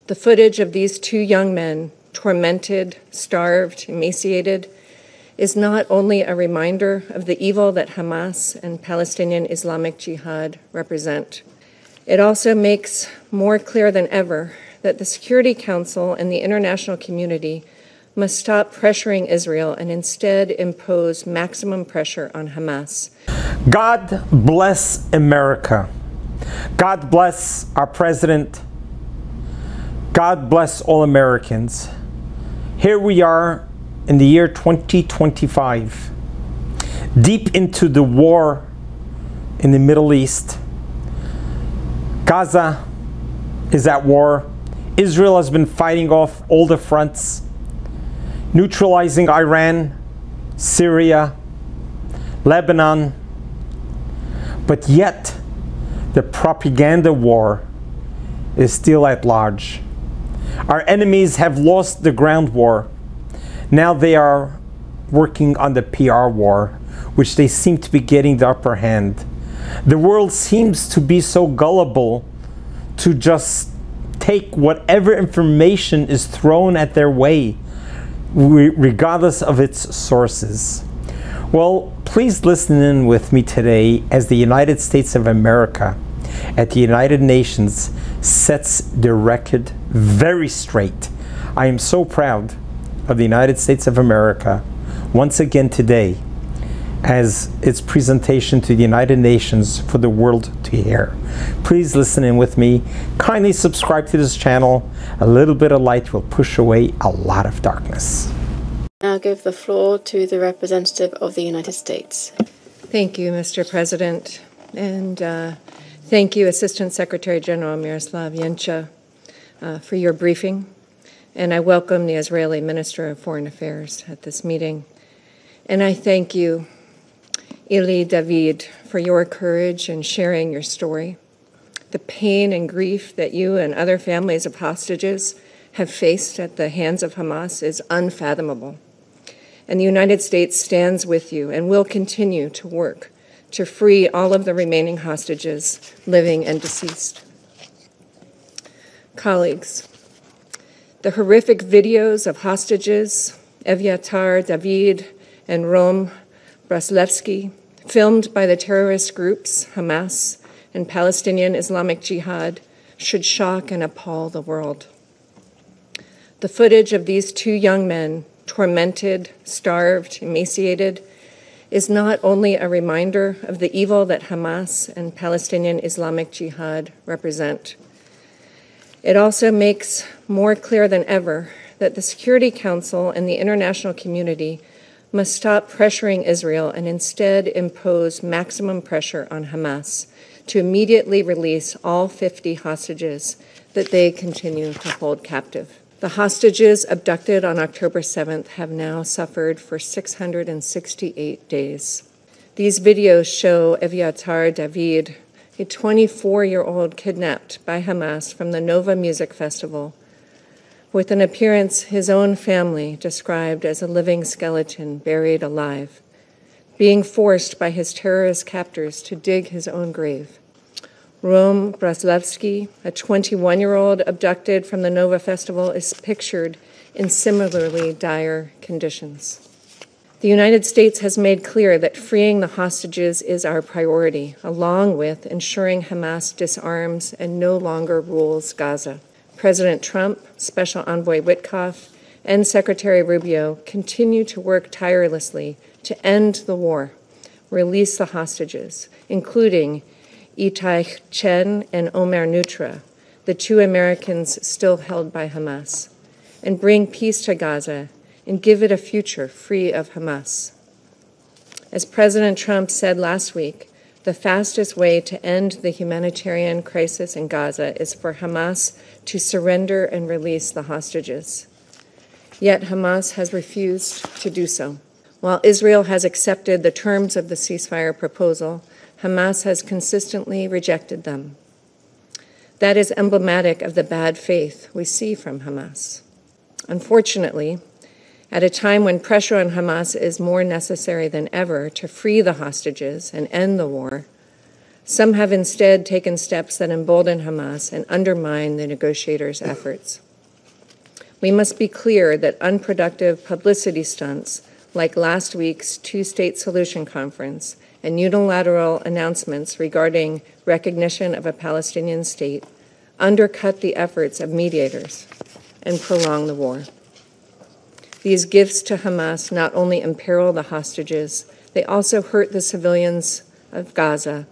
The footage of these two young men, tormented, starved, emaciated, is not only a reminder of the evil that Hamas and Palestinian Islamic Jihad represent, it also makes more clear than ever that the Security Council and the international community must stop pressuring Israel and instead impose maximum pressure on Hamas. God bless America. God bless our president. God bless all Americans. Here we are in the year 2025, deep into the war in the Middle East. Gaza is at war. Israel has been fighting off all the fronts, neutralizing Iran, Syria, Lebanon. But yet, the propaganda war is still at large. Our enemies have lost the ground war. Now they are working on the PR war, which they seem to be getting the upper hand. The world seems to be so gullible to just take whatever information is thrown at their way, regardless of its sources. Well, please listen in with me today as the United States of America at the United Nations sets the record very straight. I am so proud of the United States of America once again today as its presentation to the United Nations for the world to hear. Please listen in with me. Kindly subscribe to this channel. A little bit of light will push away a lot of darkness. Now give the floor to the representative of the United States. Thank you, Mr. President, and thank you, Assistant Secretary General Miroslav Yencha, for your briefing. And I welcome the Israeli Minister of Foreign Affairs at this meeting. And I thank you, Eli David, for your courage in sharing your story. The pain and grief that you and other families of hostages have faced at the hands of Hamas is unfathomable. And the United States stands with you and will continue to work to free all of the remaining hostages, living and deceased. Colleagues, the horrific videos of hostages, Evyatar David and Rom Braslevsky, filmed by the terrorist groups Hamas and Palestinian Islamic Jihad, should shock and appall the world. The footage of these two young men, tormented, starved, emaciated, is not only a reminder of the evil that Hamas and Palestinian Islamic Jihad represent. It also makes more clear than ever that the Security Council and the international community must stop pressuring Israel and instead impose maximum pressure on Hamas to immediately release all 50 hostages that they continue to hold captive. The hostages abducted on October 7th have now suffered for 668 days. These videos show Evyatar David, a 24-year-old kidnapped by Hamas from the Nova Music Festival, with an appearance his own family described as a living skeleton buried alive, being forced by his terrorist captors to dig his own grave. Rom Braslevsky, a 21-year-old abducted from the Nova Festival, is pictured in similarly dire conditions. The United States has made clear that freeing the hostages is our priority, along with ensuring Hamas disarms and no longer rules Gaza. President Trump, Special Envoy Witkoff, and Secretary Rubio continue to work tirelessly to end the war, release the hostages, including Itai Chen and Omer Nutra, the two Americans still held by Hamas, and bring peace to Gaza and give it a future free of Hamas. As President Trump said last week, the fastest way to end the humanitarian crisis in Gaza is for Hamas to surrender and release the hostages. Yet Hamas has refused to do so. While Israel has accepted the terms of the ceasefire proposal, Hamas has consistently rejected them. That is emblematic of the bad faith we see from Hamas. Unfortunately, at a time when pressure on Hamas is more necessary than ever to free the hostages and end the war, Some have instead taken steps that embolden Hamas and undermine the negotiators' efforts. We must be clear that unproductive publicity stunts, like last week's two-state solution conference and unilateral announcements regarding recognition of a Palestinian state, undercut the efforts of mediators and prolong the war. These gifts to Hamas not only imperil the hostages, they also hurt the civilians of Gaza,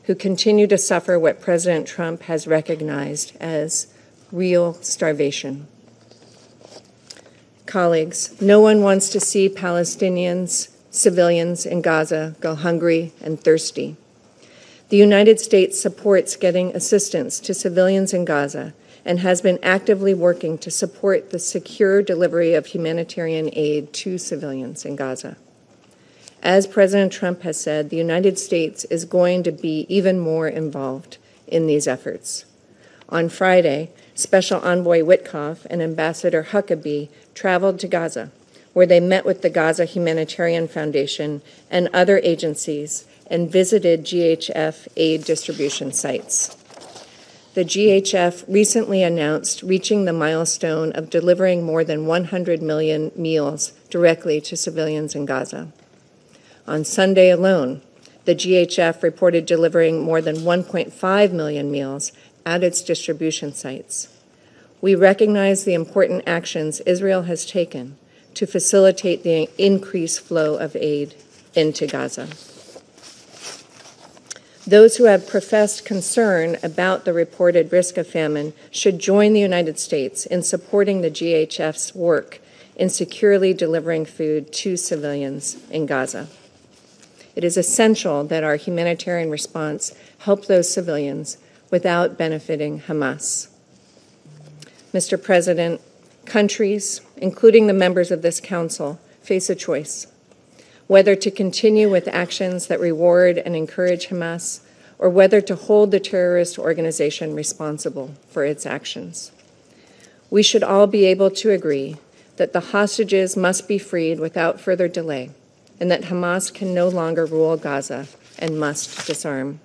who continue to suffer what President Trump has recognized as real starvation. Colleagues, no one wants to see Palestinians, civilians in Gaza go hungry and thirsty. The United States supports getting assistance to civilians in Gaza and has been actively working to support the secure delivery of humanitarian aid to civilians in Gaza. As President Trump has said, the United States is going to be even more involved in these efforts. On Friday, Special Envoy Witkoff and Ambassador Huckabee traveled to Gaza, where they met with the Gaza Humanitarian Foundation and other agencies and visited GHF aid distribution sites. The GHF recently announced reaching the milestone of delivering more than 100 million meals directly to civilians in Gaza. On Sunday alone, the GHF reported delivering more than 1.5 million meals at its distribution sites. We recognize the important actions Israel has taken to facilitate the increased flow of aid into Gaza. Those who have professed concern about the reported risk of famine should join the United States in supporting the GHF's work in securely delivering food to civilians in Gaza. It is essential that our humanitarian response help those civilians without benefiting Hamas. Mr. President, countries, including the members of this council, face a choice: whether to continue with actions that reward and encourage Hamas, or whether to hold the terrorist organization responsible for its actions. We should all be able to agree that the hostages must be freed without further delay, and that Hamas can no longer rule Gaza and must disarm.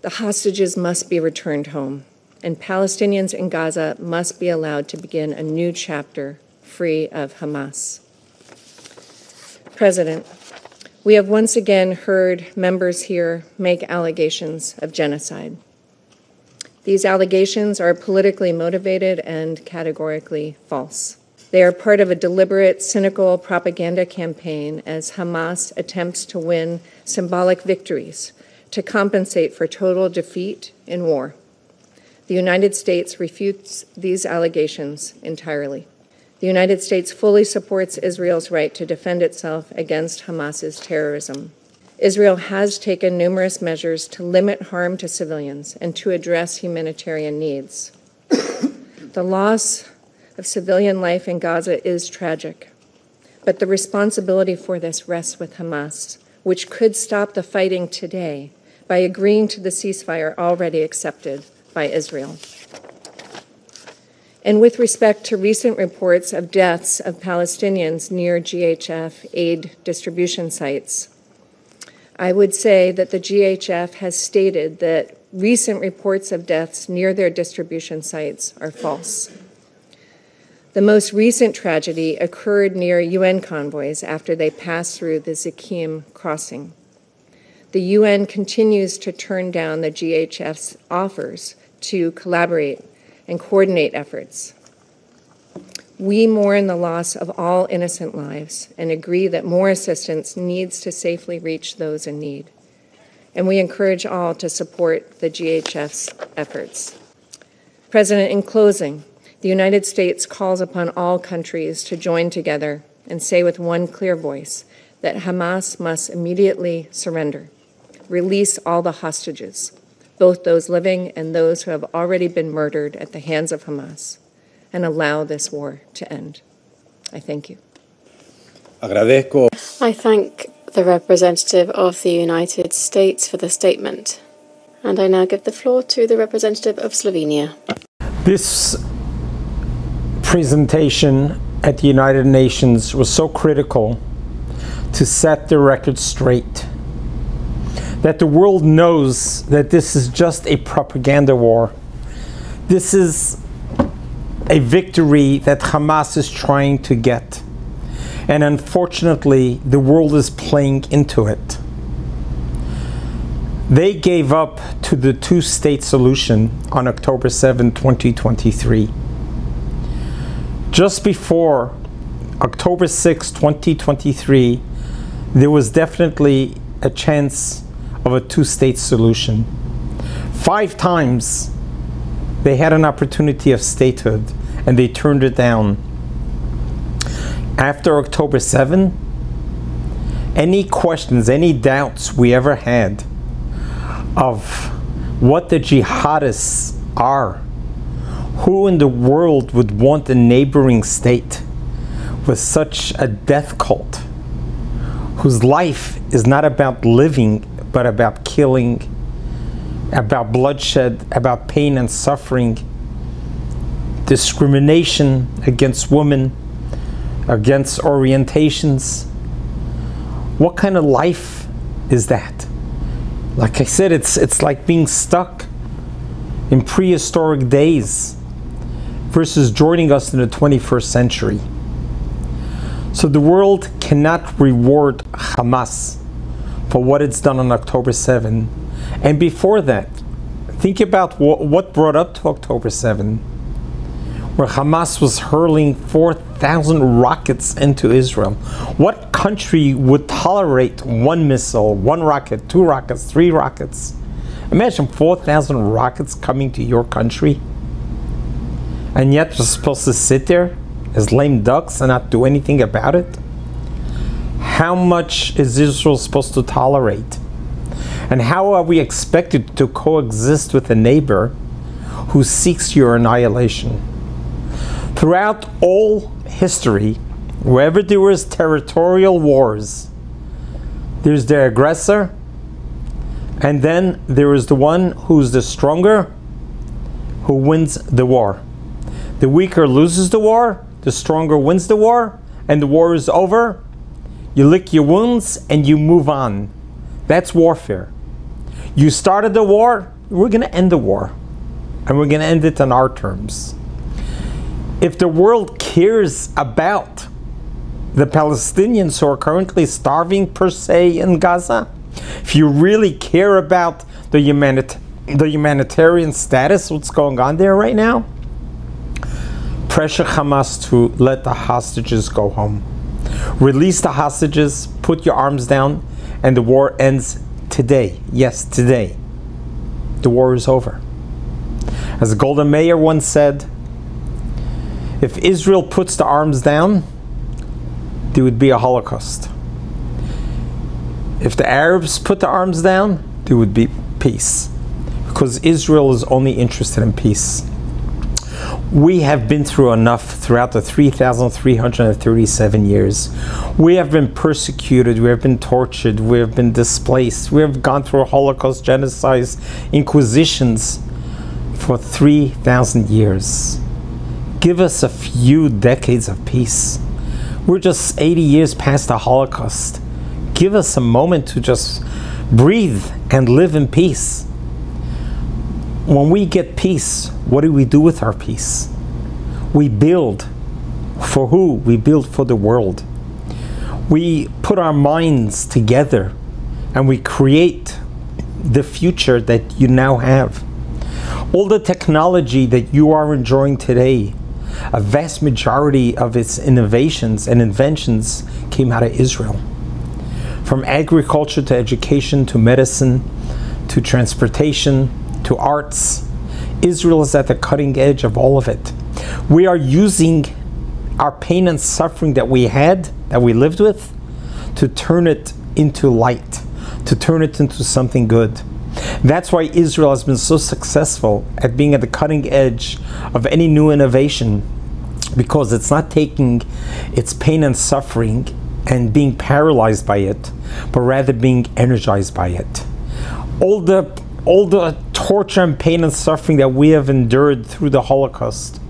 The hostages must be returned home, and Palestinians in Gaza must be allowed to begin a new chapter free of Hamas. President, we have once again heard members here make allegations of genocide. These allegations are politically motivated and categorically false. They are part of a deliberate, cynical propaganda campaign as Hamas attempts to win symbolic victories to compensate for total defeat in war. The United States refutes these allegations entirely. The United States fully supports Israel's right to defend itself against Hamas's terrorism. Israel has taken numerous measures to limit harm to civilians and to address humanitarian needs. The loss of civilian life in Gaza is tragic, but the responsibility for this rests with Hamas, which could stop the fighting today by agreeing to the ceasefire already accepted by Israel. And with respect to recent reports of deaths of Palestinians near GHF aid distribution sites, I would say that the GHF has stated that recent reports of deaths near their distribution sites are false. The most recent tragedy occurred near UN convoys after they passed through the Zikim crossing. The UN continues to turn down the GHF's offers to collaborate and coordinate efforts. We mourn the loss of all innocent lives and agree that more assistance needs to safely reach those in need. And we encourage all to support the GHF's efforts. President, in closing, the United States calls upon all countries to join together and say with one clear voice that Hamas must immediately surrender, release all the hostages, both those living and those who have already been murdered at the hands of Hamas, and allow this war to end. I thank you. I thank the representative of the United States for the statement. And I now give the floor to the representative of Slovenia. This presentation at the United Nations was so critical to set the record straight. that the world knows that this is just a propaganda war. This is a victory that Hamas is trying to get. And unfortunately, the world is playing into it. They gave up to the two-state solution on October 7, 2023. Just before October 6, 2023, there was definitely a chance of a two-state solution. 5 times they had an opportunity of statehood and they turned it down. After October 7, any questions, any doubts we ever had of what the jihadists are, who in the world would want a neighboring state with such a death cult, whose life is not about living but about killing, about bloodshed, about pain and suffering, discrimination against women, against orientations. What kind of life is that? Like I said, it's like being stuck in prehistoric days versus joining us in the 21st century. So the world cannot reward Hamas for what it's done on October 7. And before that, think about what brought up to October 7, where Hamas was hurling 4,000 rockets into Israel. What country would tolerate 1 missile, 1 rocket, 2 rockets, 3 rockets? Imagine 4,000 rockets coming to your country, and yet you're supposed to sit there as lame ducks and not do anything about it? How much is Israel supposed to tolerate? And how are we expected to coexist with a neighbor who seeks your annihilation? Throughout all history, wherever there was territorial wars, there's the aggressor, and then there is the one who's the stronger, who wins the war. The weaker loses the war, the stronger wins the war, and the war is over. You lick your wounds and you move on. That's warfare. You started the war, we're going to end the war. And we're going to end it on our terms. If the world cares about the Palestinians who are currently starving per se in Gaza, if you really care about the humanitarian status, what's going on there right now, pressure Hamas to let the hostages go home. Release the hostages, put your arms down, and the war ends today. Yes, today. The war is over. As Golda Meir once said, if Israel puts the arms down, there would be a Holocaust. If the Arabs put the arms down, there would be peace. Because Israel is only interested in peace. We have been through enough throughout the 3,337 years. We have been persecuted, we have been tortured, we have been displaced, we have gone through Holocaust, genocides, inquisitions for 3,000 years. Give us a few decades of peace. We're just 80 years past the Holocaust. Give us a moment to just breathe and live in peace. When we get peace, what do we do with our peace? We build. For who? We build for the world. We put our minds together and we create the future that you now have. All the technology that you are enjoying today, a vast majority of its innovations and inventions came out of Israel. From agriculture to education to medicine to transportation to arts, Israel is at the cutting edge of all of it. We are using our pain and suffering that we had, that we lived with, to turn it into light, to turn it into something good. That's why Israel has been so successful at being at the cutting edge of any new innovation, because it's not taking its pain and suffering and being paralyzed by it, but rather being energized by it. All the torture and pain and suffering that we have endured through the Holocaust,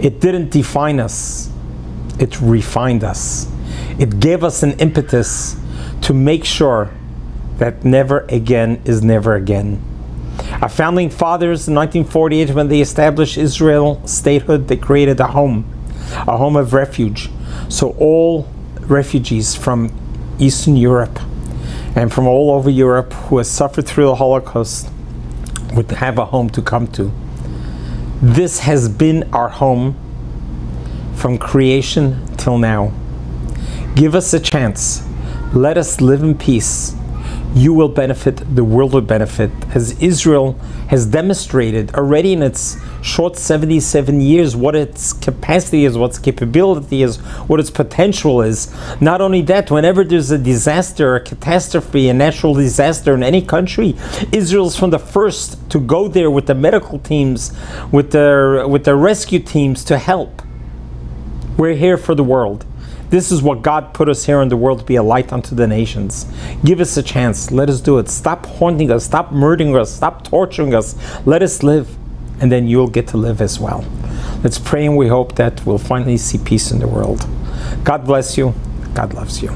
it didn't define us, it refined us. It gave us an impetus to make sure that never again is never again. Our founding fathers in 1948, when they established Israel statehood, they created a home of refuge. So all refugees from Eastern Europe and from all over Europe who has suffered through the Holocaust would have a home to come to. This has been our home from creation till now. Give us a chance. Let us live in peace. You will benefit, the world will benefit, as Israel has demonstrated already in its short 77 years what its capacity is, what its capability is, what its potential is. Not only that, whenever there's a disaster, a catastrophe, a natural disaster in any country, Israel's from the first to go there with the medical teams, with the rescue teams to help. We're here for the world. This is what God put us here in the world, to be a light unto the nations. Give us a chance. Let us do it. Stop haunting us. Stop murdering us. Stop torturing us. Let us live. And then you'll get to live as well. Let's pray, and we hope that we'll finally see peace in the world. God bless you. God loves you.